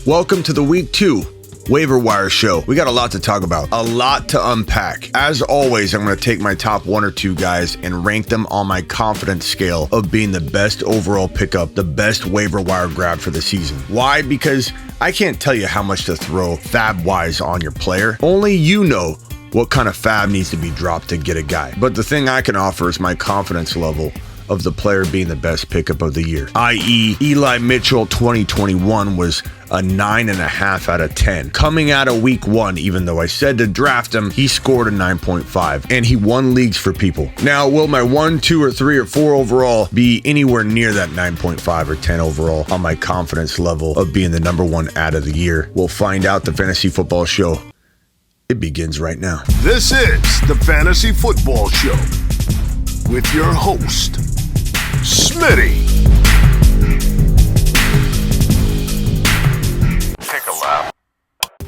Welcome to the Week 2 Waiver Wire Show. We got a lot to talk about, a lot to unpack. As always, I'm going to take my top one or two guys and rank them on my confidence scale of being the best overall pickup, the best waiver wire grab for the season. Why? Because I can't tell you how much to throw fab-wise on your player. Only you know what kind of fab needs to be dropped to get a guy. But the thing I can offer is my confidence level of the player being the best pickup of the year, i.e. Eli Mitchell 2021 was a 9.5 out of 10. Coming out of week 1, even though I said to draft him, he scored a 9.5 and he won leagues for people. Now, will my 1, 2, or 3, or 4 overall be anywhere near that 9.5 or 10 overall on my confidence level of being the number 1 ad of the year? We'll find out. The Fantasy Football Show, it begins right now. This is the Fantasy Football Show with your host, Smitty. Take a lap.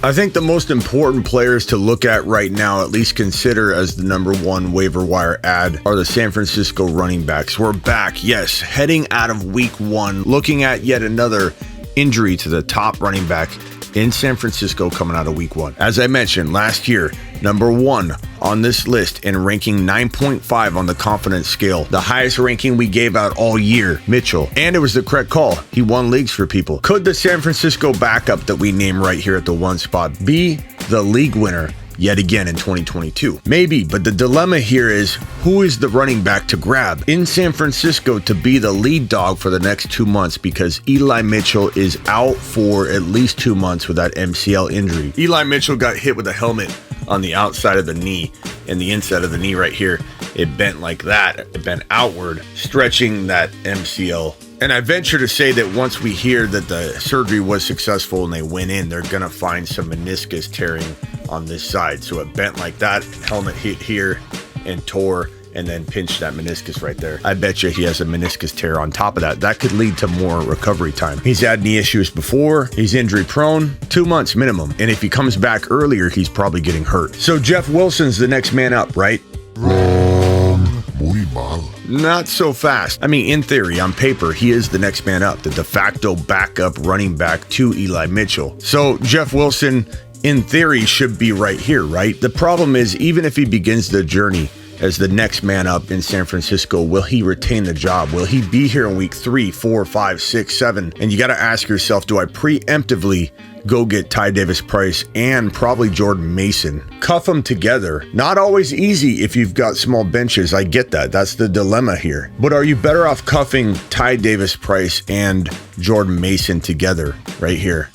I think the most important players to look at right now, at least consider as the number 1 waiver wire ad, are the San Francisco running backs. We're back, yes, heading out of week 1, looking at yet another injury to the top running back in San Francisco coming out of week 1. As I mentioned last year, number 1 on this list and ranking 9.5 on the confidence scale, the highest ranking we gave out all year, Mitchell. And it was the correct call. He won leagues for people. Could the San Francisco backup that we name right here at the 1 spot be the league winner yet again in 2022? Maybe, but the dilemma here is who is the running back to grab in San Francisco to be the lead dog for the next 2 months, because Eli Mitchell is out for at least 2 months with that MCL injury. Eli Mitchell got hit with a helmet on the outside of the knee, and the inside of the knee right here, it bent like that. It bent outward, stretching that MCL. And I venture to say that once we hear that the surgery was successful and they went in, they're going to find some meniscus tearing on this side. So it bent like that, helmet hit here and tore, and then pinched that meniscus right there. I bet you he has a meniscus tear on top of that. That could lead to more recovery time. He's had knee issues before. He's injury prone, 2 months minimum. And if he comes back earlier, he's probably getting hurt. So Jeff Wilson's the next man up, right? Wrong. Muy mal. Not so fast. I mean, in theory, on paper, he is the next man up, the de facto backup running back to Eli Mitchell. So Jeff Wilson, in theory, should be right here, right? The problem is, even if he begins the journey as the next man up in San Francisco, will he retain the job? Will he be here in week 3, 4, 5, 6, 7? And you got to ask yourself, do I preemptively go get Ty Davis Price and probably Jordan Mason? Cuff them together. Not always easy if you've got small benches. I get that. That's the dilemma here. But are you better off cuffing Ty Davis Price and Jordan Mason together right here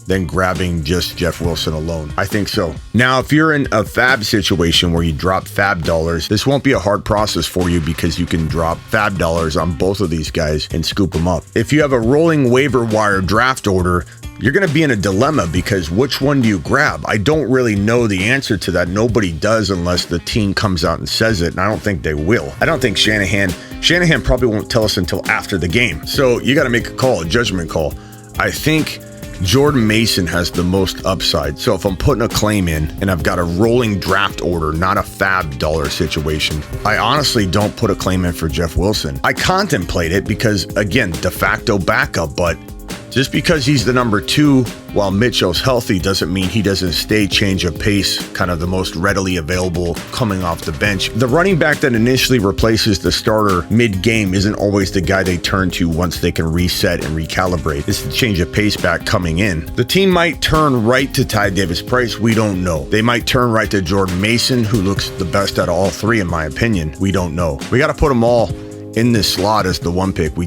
than grabbing just Jeff Wilson alone? I think so. Now, if you're in a fab situation where you drop fab dollars, this won't be a hard process for you because you can drop fab dollars on both of these guys and scoop them up. If you have a rolling waiver wire draft order, you're going to be in a dilemma because which one do you grab? I don't really know the answer to that. Nobody does unless the team comes out and says it, and I don't think they will. I don't think Shanahan probably won't tell us until after the game. So you got to make a call, a judgment call. I think Jordan Mason has the most upside. So if I'm putting a claim in and I've got a rolling draft order, not a fab dollar situation, I honestly don't put a claim in for Jeff Wilson. I contemplate it because, again, de facto backup, but just because he's the number 2 while Mitchell's healthy doesn't mean he doesn't stay change of pace, kind of the most readily available coming off the bench. The running back that initially replaces the starter mid-game isn't always the guy they turn to once they can reset and recalibrate. It's the change of pace back coming in. The team might turn right to Ty Davis Price. We don't know. They might turn right to Jordan Mason, who looks the best out of all 3 in my opinion. We don't know. We got to put them all in this slot as the 1 pick.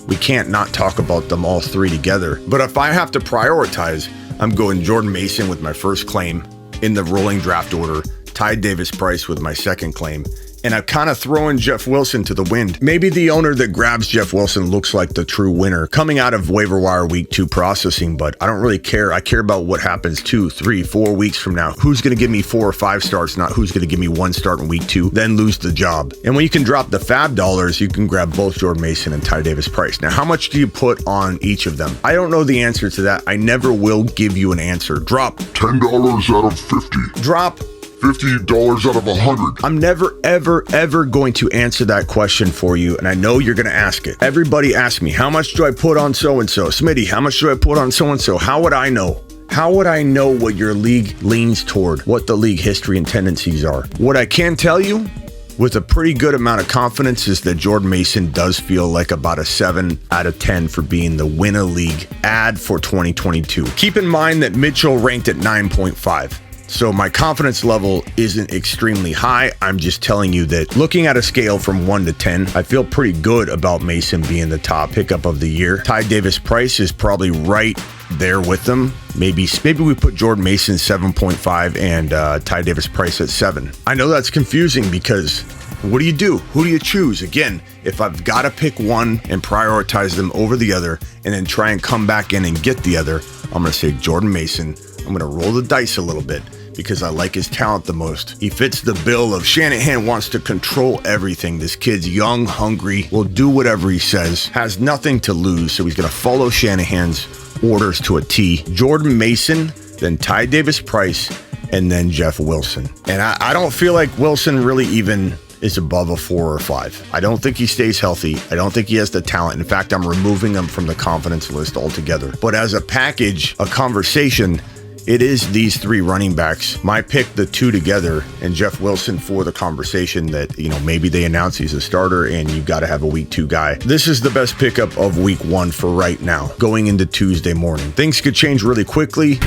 We can't not talk about them all 3 together. But if I have to prioritize, I'm going Jordan Mason with my first claim in the rolling draft order, Ty Davis Price with my second claim, and I'm kind of throwing Jeff Wilson to the wind. Maybe the owner that grabs Jeff Wilson looks like the true winner coming out of waiver wire week 2 processing, but I don't really care. I care about what happens 2, 3, 4 weeks from now. Who's going to give me 4 or 5 starts, not who's going to give me 1 start in week 2, then lose the job. And when you can drop the fab dollars, you can grab both Jordan Mason and Ty Davis Price. Now, how much do you put on each of them? I don't know the answer to that. I never will give you an answer. Drop $10 out of 50. Drop $50 out of 100. I'm never, ever going to answer that question for you, and I know you're going to ask it. Everybody asks me, how much do I put on so-and-so? Smitty, how much do I put on so-and-so? How would I know? How would I know what your league leans toward, what the league history and tendencies are? What I can tell you with a pretty good amount of confidence is that Jordan Mason does feel like about a 7 out of 10 for being the win a league ad for 2022. Keep in mind that Mitchell ranked at 9.5. So my confidence level isn't extremely high. I'm just telling you that looking at a scale from 1 to 10, I feel pretty good about Mason being the top pickup of the year. Ty Davis Price is probably right there with them. Maybe we put Jordan Mason 7.5 and Ty Davis Price at 7. I know that's confusing because what do you do? Who do you choose? Again, if I've got to pick one and prioritize them over the other and then try and come back in and get the other, I'm going to say Jordan Mason. I'm going to roll the dice a little bit because I like his talent the most. He fits the bill of Shanahan wants to control everything. This kid's young, hungry, will do whatever he says, has nothing to lose, so he's going to follow Shanahan's orders to a T. Jordan Mason, then Ty Davis Price, and then Jeff Wilson. And I don't feel like Wilson really even is above a 4 or 5. I don't think he stays healthy. I don't think he has the talent. In fact, I'm removing him from the confidence list altogether. But as a package, a conversation, it is these 3 running backs. My pick, the 2 together, and Jeff Wilson for the conversation that, maybe they announce he's a starter and you got to have a week 2 guy. This is the best pickup of week 1 for right now, going into Tuesday morning. Things could change really quickly.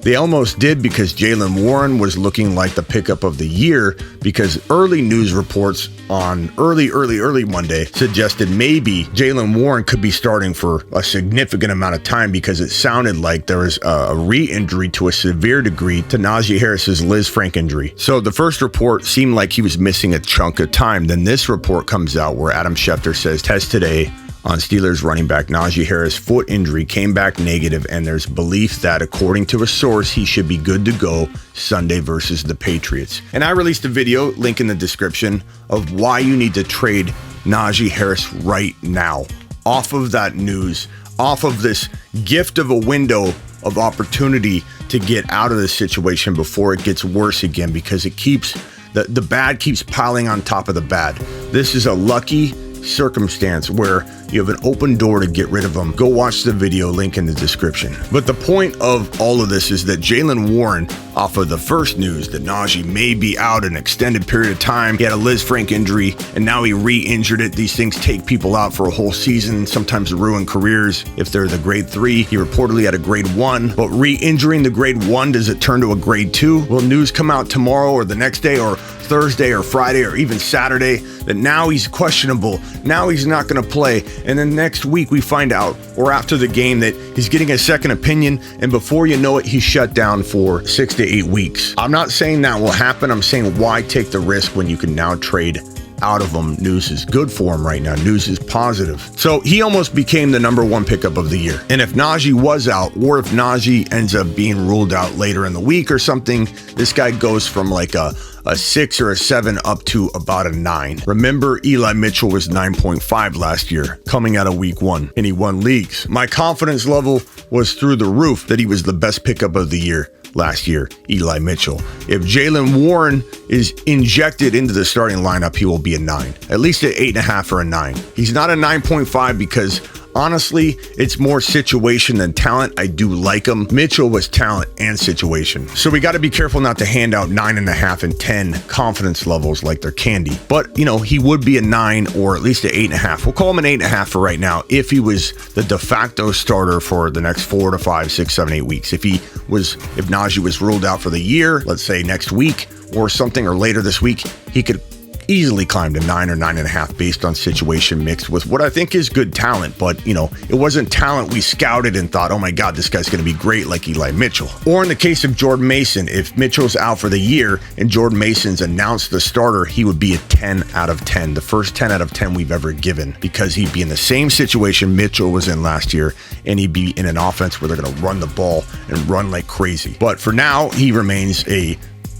They almost did because Jaylen Warren was looking like the pickup of the year because early news reports on early Monday suggested maybe Jaylen Warren could be starting for a significant amount of time because it sounded like there was a re-injury to a severe degree to Najee Harris's Liz Frank injury. So the first report seemed like he was missing a chunk of time. Then this report comes out where Adam Schefter says test today on Steelers running back Najee Harris' foot injury came back negative, and there's belief that, according to a source, he should be good to go Sunday versus the Patriots. And I released a video, link in the description, of why you need to trade Najee Harris right now. Off of that news, off of this gift of a window of opportunity to get out of this situation before it gets worse again, because it keeps, the bad keeps piling on top of the bad. This is a lucky circumstance where you have an open door to get rid of them. Go watch the video, link in the description. But the point of all of this is that Jaylen Warren, off of the first news that Najee may be out an extended period of time, he had a Liz Frank injury and now he re-injured it. These things take people out for a whole season, sometimes ruin careers. If they're the grade 3, he reportedly had a grade 1, but re-injuring the grade 1, does it turn to a grade 2? Will news come out tomorrow or the next day or Thursday or Friday or even Saturday that now he's questionable, now he's not going to play, and then next week we find out, or after the game, that he's getting a second opinion, and before you know it, he's shut down for 6 to 8 weeks. I'm not saying that will happen. I'm saying why take the risk when you can now trade out of him. News is good for him right now. News is positive. So he almost became the number 1 pickup of the year. And if Najee was out, or if Najee ends up being ruled out later in the week or something, this guy goes from like a 6 or a 7 up to about a 9. Remember, Eli Mitchell was 9.5 last year, coming out of week 1, and he won leagues. My confidence level was through the roof that he was the best pickup of the year last year, Eli Mitchell. If Jaylen Warren is injected into the starting lineup, he will be a 9, at least an 8.5 or a 9. He's not a 9.5 because honestly, it's more situation than talent. I do like him. Mitchell was talent and situation. So we got to be careful not to hand out 9.5 and 10 confidence levels like they're candy. But, he would be a 9 or at least an 8.5. We'll call him an 8.5 for right now if he was the de facto starter for the next 4 to 5, 6, 7, 8 weeks. If Najee was ruled out for the year, let's say next week or something, or later this week, he could easily climbed to 9 or 9.5 based on situation mixed with what I think is good talent. But, it wasn't talent we scouted and thought, oh my God, this guy's going to be great like Eli Mitchell. Or in the case of Jordan Mason, if Mitchell's out for the year and Jordan Mason's announced the starter, he would be a 10 out of 10, the first 10 out of 10 we've ever given, because he'd be in the same situation Mitchell was in last year, and he'd be in an offense where they're going to run the ball and run like crazy. But for now, he remains a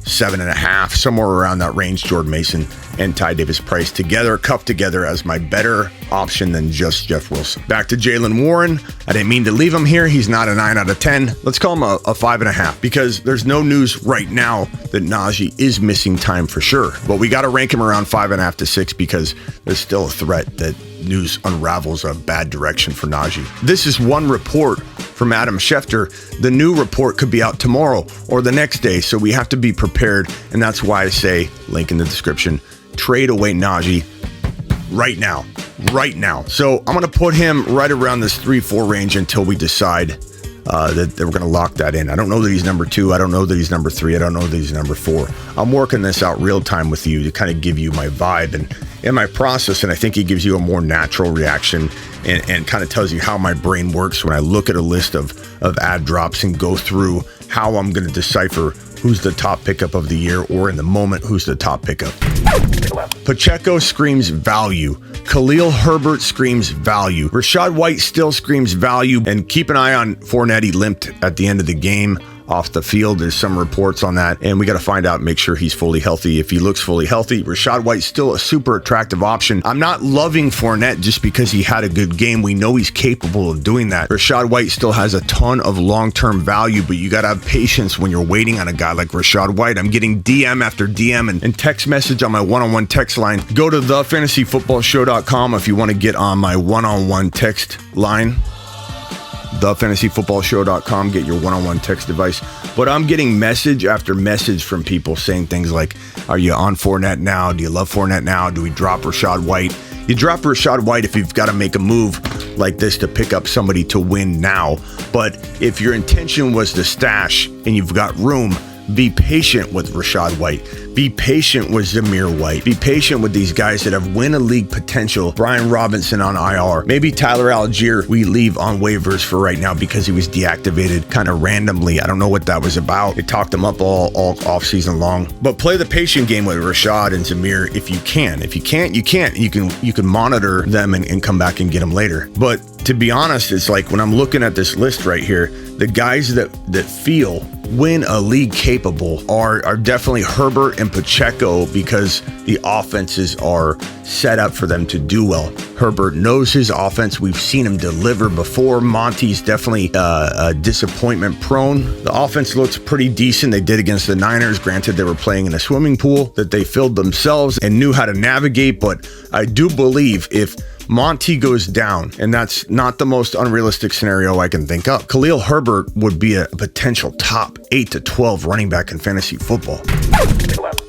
7.5, somewhere around that range. Jordan Mason and Ty Davis Price together, cuffed together as my better option than just Jeff Wilson. Back to Jaylen Warren. I didn't mean to leave him here. He's not a 9 out of 10. Let's call him a 5.5 because there's no news right now that Najee is missing time for sure. But we got to rank him around 5.5 to 6 because there's still a threat that news unravels a bad direction for Najee. This is one report from Adam Schefter. The new report could be out tomorrow or the next day, so we have to be prepared, and that's why I say, link in the description, trade away Najee right now. So I'm going to put him right around this 3-4 range until we decide that we're going to lock that in. I don't know that he's number 2. I don't know that he's number 3. I don't know that he's number 4. I'm working this out real time with you to kind of give you my vibe and my process, and I think he gives you a more natural reaction and kind of tells you how my brain works when I look at a list of ad drops and go through how I'm going to decipher who's the top pickup of the year, or in the moment, who's the top pickup. Pacheco screams value. Khalil Herbert screams value. Rashad White still screams value. And keep an eye on Fournette. He limped at the end of the game off the field. There's some reports on that, and we got to find out, make sure he's fully healthy. If he looks fully healthy, Rashad White's still a super attractive option. I'm not loving Fournette just because he had a good game. We know he's capable of doing that. Rashad White still has a ton of long-term value, but you got to have patience when you're waiting on a guy like Rashad White. I'm getting DM after DM and text message on my one-on-one text line. Go to thefantasyfootballshow.com if you want to get on my one-on-one text line. thefantasyfootballshow.com, get your one-on-one text device. But I'm getting message after message from people saying things like, are you on Fournette now? Do you love Fournette now? Do we drop Rashad White? You drop Rashad White if you've got to make a move like this to pick up somebody to win now. But if your intention was to stash and you've got room, be patient with Rashad White. Be patient with Zamir White. Be patient with these guys that have win-a-league potential. Brian Robinson on IR. Maybe Tyler Algier we leave on waivers for right now because he was deactivated kind of randomly. I don't know what that was about. They talked him up all off-season long. But play the patient game with Rashad and Zamir if you can. If you can't, you can't. You can monitor them and come back and get them later. But to be honest, it's like when I'm looking at this list right here, the guys that feel win a league capable are definitely Herbert and Pacheco because the offenses are set up for them to do well. Herbert knows his offense. We've seen him deliver before. Monty's definitely disappointment prone. The offense looks pretty decent. They did against the Niners. Granted, they were playing in a swimming pool that they filled themselves and knew how to navigate, but I do believe if Monty goes down, and that's not the most unrealistic scenario I can think of, Khalil Herbert would be a potential top 8 to 12 running back in fantasy football.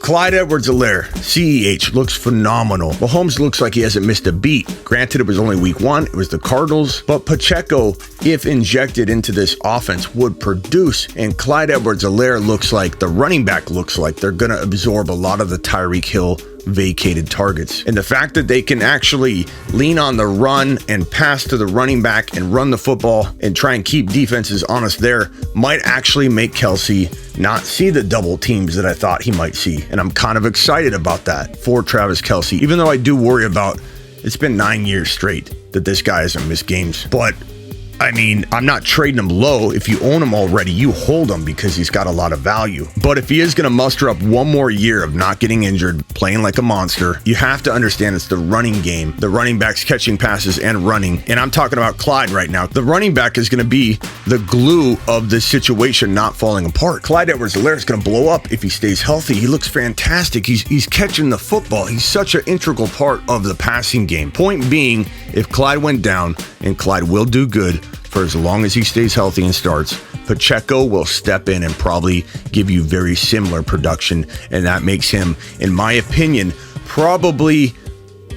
Clyde Edwards-Helaire, CEH, looks phenomenal. Mahomes looks like he hasn't missed a beat. Granted, it was only week 1. It was the Cardinals. But Pacheco, if injected into this offense, would produce. And Clyde Edwards-Helaire looks like, the running back looks like they're going to absorb a lot of the Tyreek Hill vacated targets. And the fact that they can actually lean on the run and pass to the running back and run the football and try and keep defenses honest there might actually make Kelsey not see the double teams that I thought he might see. And I'm kind of excited about that for Travis Kelsey, even though I do worry about it's been 9 years straight that this guy hasn't missed games. But I mean, I'm not trading him low. If you own him already, you hold him because he's got a lot of value. But if he is going to muster up one more year of not getting injured, playing like a monster, you have to understand it's the running game. The running backs catching passes and running. And I'm talking about Clyde right now. The running back is going to be the glue of this situation not falling apart. Clyde Edwards-Helaire is going to blow up if he stays healthy. He looks fantastic. He's catching the football. He's such an integral part of the passing game. Point being, if Clyde went down, and Clyde will do good for as long as he stays healthy and starts, Pacheco will step in and probably give you very similar production, and that makes him, in my opinion, probably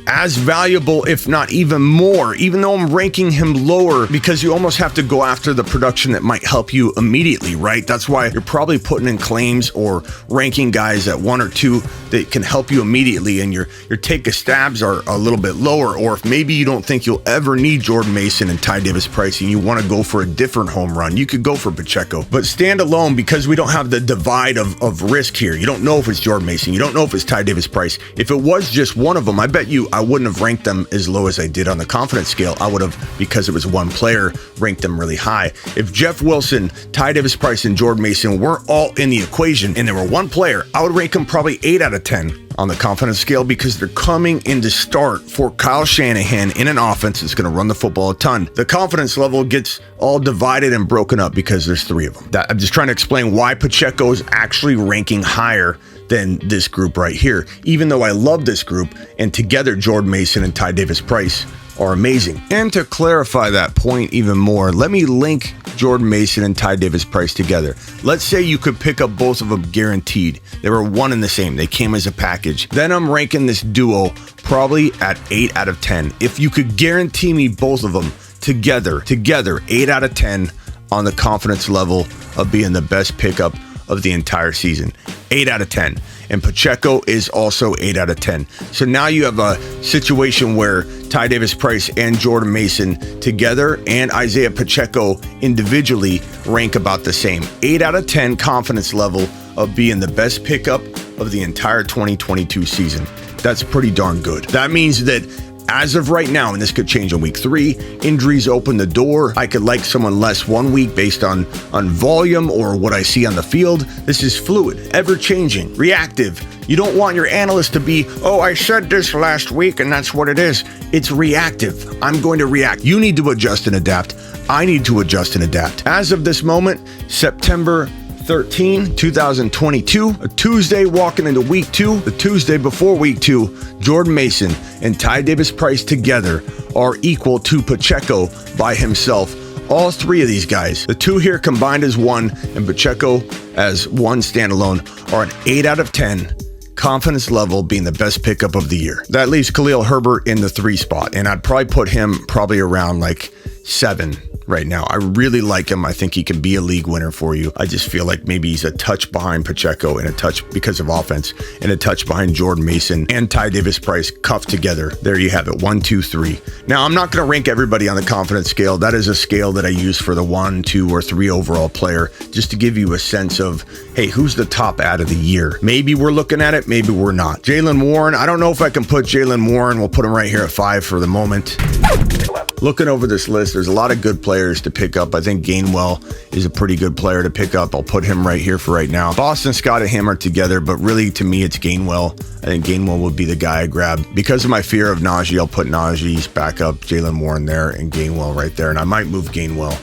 as valuable, if not even more, even though I'm ranking him lower, because you almost have to go after the production that might help you immediately, right? That's why you're probably putting in claims or ranking guys at 1 or 2 that can help you immediately, and your take of stabs are a little bit lower. Or if maybe you don't think you'll ever need Jordan Mason and Ty Davis Price and you want to go for a different home run, you could go for Pacheco. But stand alone, because we don't have the divide of risk here. You don't know if it's Jordan Mason. You don't know if it's Ty Davis Price. If it was just one of them, I bet you I wouldn't have ranked them as low as I did on the confidence scale. I would have, because it was one player, ranked them really high. If Jeff Wilson, Ty Davis-Price, and Jordan Mason weren't all in the equation and there were one player, I would rank them probably 8 out of 10 on the confidence scale, because they're coming in to start for Kyle Shanahan in an offense that's going to run the football a ton. The confidence level gets all divided and broken up because there's 3 of them. I'm just trying to explain why Pacheco is actually ranking higher than this group right here, even though I love this group, and together Jordan Mason and Ty Davis-Price are amazing. And to clarify that point even more, let me link Jordan Mason and Ty Davis-Price together. Let's say you could pick up both of them guaranteed. They were one and the same. They came as a package. Then I'm ranking this duo probably at 8 out of 10. If you could guarantee me both of them together, 8 out of 10 on the confidence level of being the best pickup of the entire season. 8 out of 10. And Pacheco is also 8 out of 10. So now you have a situation where Ty Davis-Price and Jordan Mason together and Isaiah Pacheco individually rank about the same. 8 out of 10 confidence level of being the best pickup of the entire 2022 season. That's pretty darn good. That means that as of right now, and this could change in week 3, injuries open the door. I could like someone less one week based on volume or what I see on the field. This is fluid, ever-changing, reactive. You don't want your analyst to be, oh, I said this last week and that's what it is. It's reactive. I'm going to react. You need to adjust and adapt. I need to adjust and adapt. As of this moment, September 13, 2022, a Tuesday walking into week 2, the Tuesday before week 2, Jordan Mason and Ty Davis-Price together are equal to Pacheco by himself. All 3 of these guys, the 2 here combined as 1 and Pacheco as 1 standalone, are an 8 out of 10 confidence level being the best pickup of the year. That leaves Khalil Herbert in the 3 spot, and I'd probably put him probably around like 7 right now. I really like him. I think he can be a league winner for you. I just feel like maybe he's a touch behind Pacheco and a touch because of offense and a touch behind Jordan Mason and Ty Davis-Price cuffed together. There you have it. 1, 2, 3. Now, I'm not going to rank everybody on the confidence scale. That is a scale that I use for the 1, 2, or 3 overall player, just to give you a sense of, hey, who's the top ad of the year? Maybe we're looking at it. Maybe we're not. Jaylen Warren. I don't know if I can put Jaylen Warren. We'll put him right here at 5 for the moment. Looking over this list, there's a lot of good players to pick up. I think Gainwell is a pretty good player to pick up. I'll put him right here for right now. Boston Scott and him are together, but really to me, it's Gainwell. I think Gainwell would be the guy I grab. Because of my fear of Najee, I'll put Najee's backup, Jaylen Warren there, and Gainwell right there. And I might move Gainwell.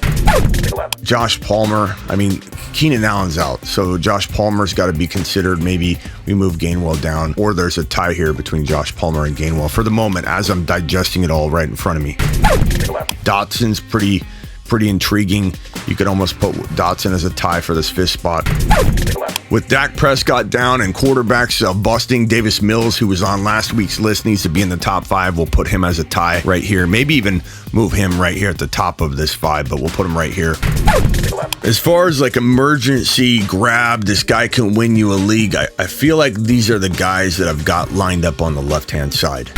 Josh Palmer. I mean, Keenan Allen's out, so Josh Palmer's got to be considered. Maybe we move Gainwell down, or there's a tie here between Josh Palmer and Gainwell for the moment as I'm digesting it all right in front of me. Dotson's pretty intriguing. You could almost put Dotson as a tie for this 5th spot. With Dak Prescott down and quarterbacks busting, Davis Mills, who was on last week's list, needs to be in the top 5. We'll put him as a tie right here. Maybe even move him right here at the top of this 5, but we'll put him right here. As far as like emergency grab, this guy can win you a league, I feel like these are the guys that I've got lined up on the left-hand side.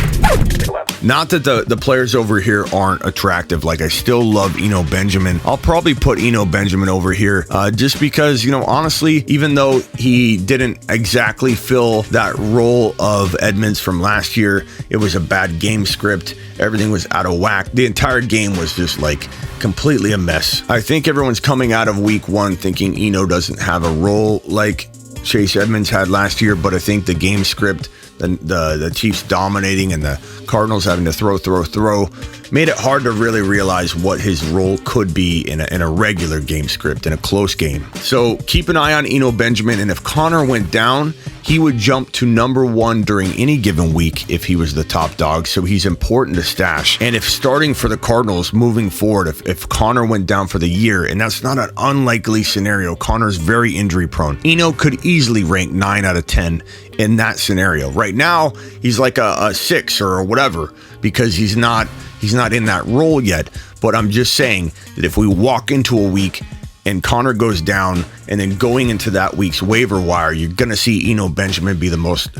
Not that the players over here aren't attractive. Like, I still love Eno Benjamin. I'll probably put Eno Benjamin over here just because, honestly, even though he didn't exactly fill that role of Edmonds from last year, it was a bad game script. Everything was out of whack. The entire game was just like completely a mess. I think everyone's coming out of week 1 thinking Eno doesn't have a role like Chase Edmonds had last year, but I think the game script, the Chiefs dominating and the Cardinals having to throw made it hard to really realize what his role could be in a regular game script, in a close game. So keep an eye on Eno Benjamin, and if Connor went down, he would jump to number 1 during any given week if he was the top dog, so he's important to stash. And if starting for the Cardinals moving forward, if Connor went down for the year, and that's not an unlikely scenario, Connor's very injury prone, Eno could easily rank 9 out of 10 in that scenario. Right now, he's like a 6 or whatever, because he's not in that role yet. But I'm just saying that if we walk into a week and Connor goes down, and then going into that week's waiver wire, you're going to see Eno Benjamin be the most,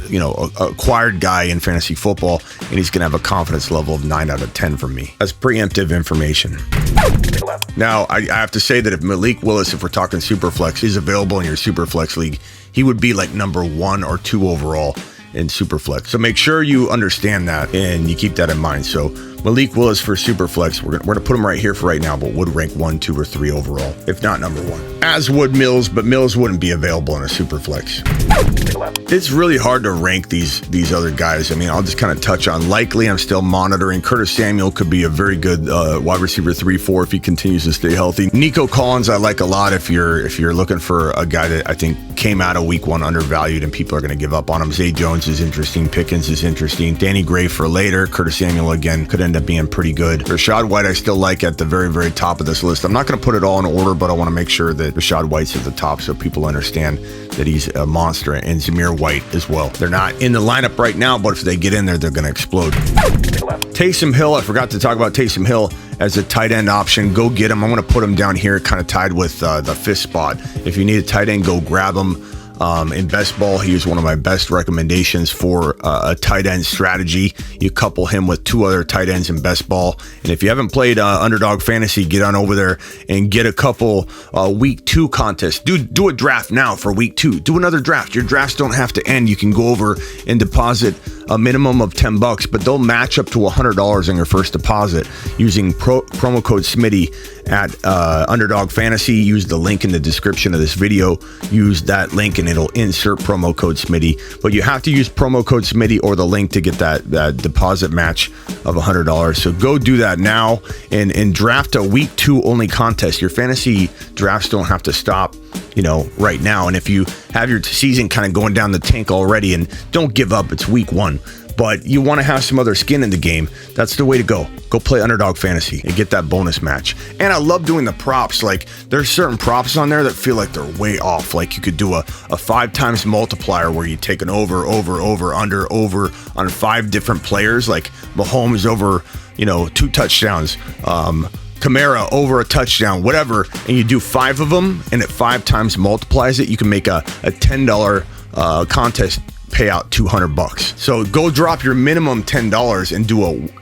acquired guy in fantasy football, and he's going to have a confidence level of 9 out of 10 from me. That's preemptive information. Now, I have to say that if Malik Willis, if we're talking Superflex, is available in your Superflex league, he would be like number 1 or 2 overall in Superflex. So make sure you understand that and you keep that in mind. So Malik Willis for Superflex, we're gonna put him right here for right now, but would rank 1, 2, or 3 overall, if not number 1. As would Mills, but Mills wouldn't be available in a Superflex. It's really hard to rank these other guys. I mean, I'll just kind of touch on Likely. I'm still monitoring. Curtis Samuel could be a very good wide receiver 3-4 if he continues to stay healthy. Nico Collins I like a lot if you're looking for a guy that I think came out of week 1 undervalued and people are going to give up on him. Zay Jones is interesting. Pickens is interesting. Danny Gray for later. Curtis Samuel again could end up being pretty good. Rashad White I still like at the very, very top of this list. I'm not going to put it all in order, but I want to make sure that Rashad White's at the top so people understand that he's a monster, and Zamir White as well. They're not in the lineup right now, but if they get in there, they're going to explode. Taysom Hill, I forgot to talk about Taysom Hill as a tight end option. Go get him. I'm going to put him down here, kind of tied with the 5th spot. If you need a tight end, go grab him. In best ball, he is one of my best recommendations for a tight end strategy. You couple him with 2 other tight ends in best ball. And if you haven't played Underdog Fantasy, get on over there and get a couple week 2 contests. Do a draft now for week 2. Do another draft. Your drafts don't have to end. You can go over and deposit a minimum of $10, but they'll match up to $100 on your first deposit using promo code Smitty at Underdog Fantasy. Use the link in the description of this video. Use that link and it'll insert promo code Smitty. But you have to use promo code Smitty or the link to get that deposit match of $100. So go do that now and draft a week 2 only contest. Your fantasy drafts don't have to stop, right now. And if you have your season kind of going down the tank already, and don't give up, it's week 1. But you want to have some other skin in the game, that's the way to go. Go play Underdog Fantasy and get that bonus match. And I love doing the props. Like, there's certain props on there that feel like they're way off. Like, you could do a 5 times multiplier where you take an over on 5 different players. Like Mahomes over, 2 touchdowns. Kamara over a touchdown, whatever. And you do 5 of them and it 5 times multiplies it. You can make a $10 contest pay out $200. So go drop your minimum $10 and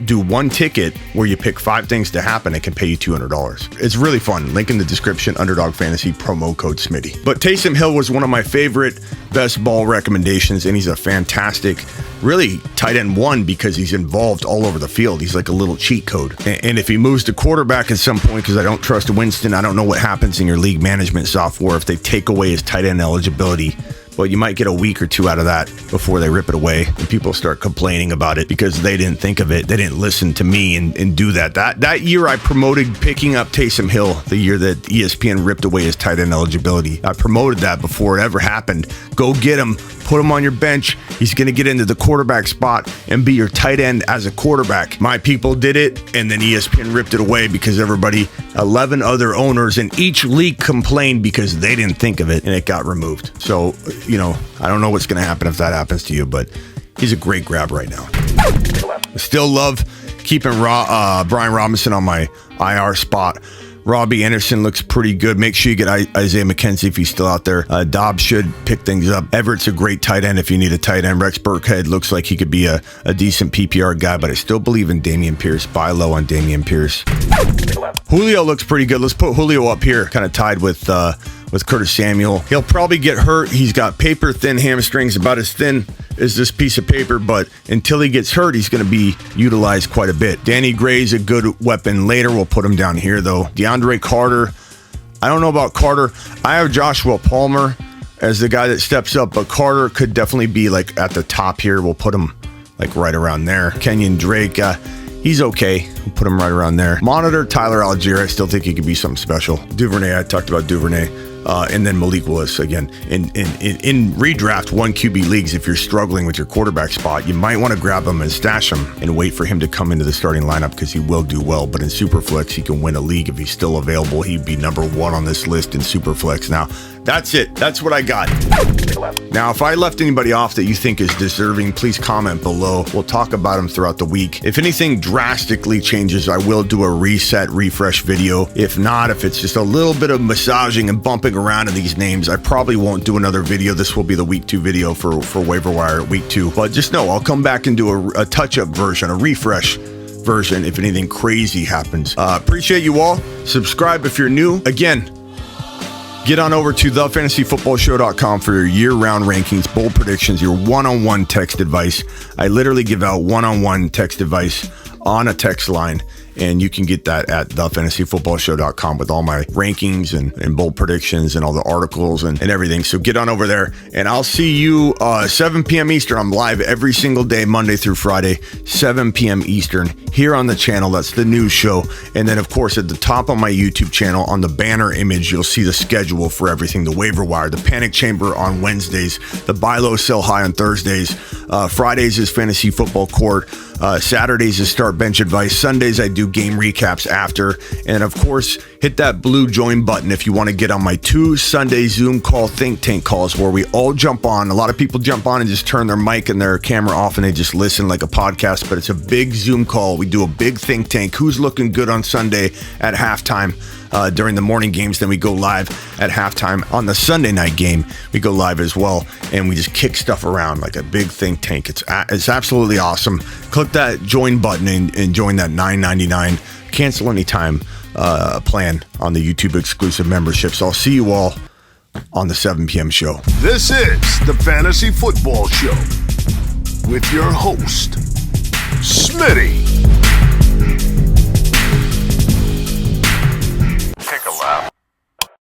do 1 ticket where you pick 5 things to happen. It can pay you $200. It's really fun. Link in the description, Underdog Fantasy, promo code Smitty. But Taysom Hill was one of my favorite best ball recommendations, and he's a fantastic, really tight end 1 because he's involved all over the field. He's like a little cheat code. And if he moves to quarterback at some point, because I don't trust Winston, I don't know what happens in your league management software if they take away his tight end eligibility. Well, you might get a week or 2 out of that before they rip it away and people start complaining about it because they didn't think of it. They didn't listen to me and do that. That year I promoted picking up Taysom Hill, the year that ESPN ripped away his tight end eligibility. I promoted that before it ever happened. Go get him, put him on your bench. He's going to get into the quarterback spot and be your tight end as a quarterback. My people did it, and then ESPN ripped it away because 11 other owners in each league complained because they didn't think of it, and it got removed. So, I don't know what's going to happen if that happens to you, but he's a great grab right now. Still love keeping Brian Robinson on my IR spot. Robbie Anderson looks pretty good. Make sure you get Isaiah McKenzie if he's still out there. Dobbs should pick things up. Everett's a great tight end if you need a tight end. Rex Burkhead looks like he could be a decent PPR guy, but I still believe in Dameon Pierce. Buy low on Dameon Pierce. Julio looks pretty good. Let's put Julio up here, kind of tied with Curtis Samuel. He'll probably get hurt. He's got paper thin hamstrings, about as thin as this piece of paper, but until he gets hurt, he's going to be utilized quite a bit. Danny Gray's a good weapon later. We'll put him down here, though. Deandre Carter. I don't know about Carter. I have Joshua Palmer as the guy that steps up, but Carter could definitely be like at the top here. We'll put him like right around there. Kenyon Drake, he's okay. We'll put him right around there. Monitor Tyler Algier. I still think he could be something special. Duvernay, I talked about Duvernay. And then Malik Willis again. In redraft 1 QB leagues, if you're struggling with your quarterback spot, you might want to grab him and stash him and wait for him to come into the starting lineup because he will do well. But in Superflex, he can win a league if he's still available. He'd be number 1 on this list in Superflex. Now, that's it. That's what I got. Now, if I left anybody off that you think is deserving, please comment below. We'll talk about them throughout the week. If anything drastically changes, I will do a refresh video. If not, if it's just a little bit of massaging and bumping around in these names, I probably won't do another video. This will be the week 2 video for Waiver Wire at week 2. But just know I'll come back and do a touch-up version, a refresh version if anything crazy happens. Appreciate you all. Subscribe if you're new. Again, Get on over to thefantasyfootballshow.com for your year-round rankings, bold predictions, your one-on-one text advice. I literally give out one-on-one text advice on a text line, and you can get that at thefantasyfootballshow.com with all my rankings and bold predictions and all the articles and everything. So get on over there, and I'll see you 7 p.m. Eastern. I'm live every single day, Monday through Friday, 7 p.m. Eastern, here on the channel. That's the news show. And then, of course, at the top of my YouTube channel, on the banner image, you'll see the schedule for everything. The waiver wire, the panic chamber on Wednesdays, the buy low, sell high on Thursdays. Fridays is fantasy football court. Saturdays is start bench advice. Sundays I do game recaps after. And of course, hit that blue join button if you want to get on my 2 Sunday Zoom call think tank calls where we all jump on. A lot of people jump on and just turn their mic and their camera off and they just listen like a podcast, but it's a big Zoom call. We do a big think tank. Who's looking good on Sunday at halftime? During the morning games, then we go live at halftime. On the Sunday night game, we go live as well, and we just kick stuff around like a big think tank. It's absolutely awesome. Click that join button and join that $9.99 cancel anytime plan on the YouTube exclusive membership. So I'll see you all on the 7 p.m. show. This is the Fantasy Football Show with your host, Smitty.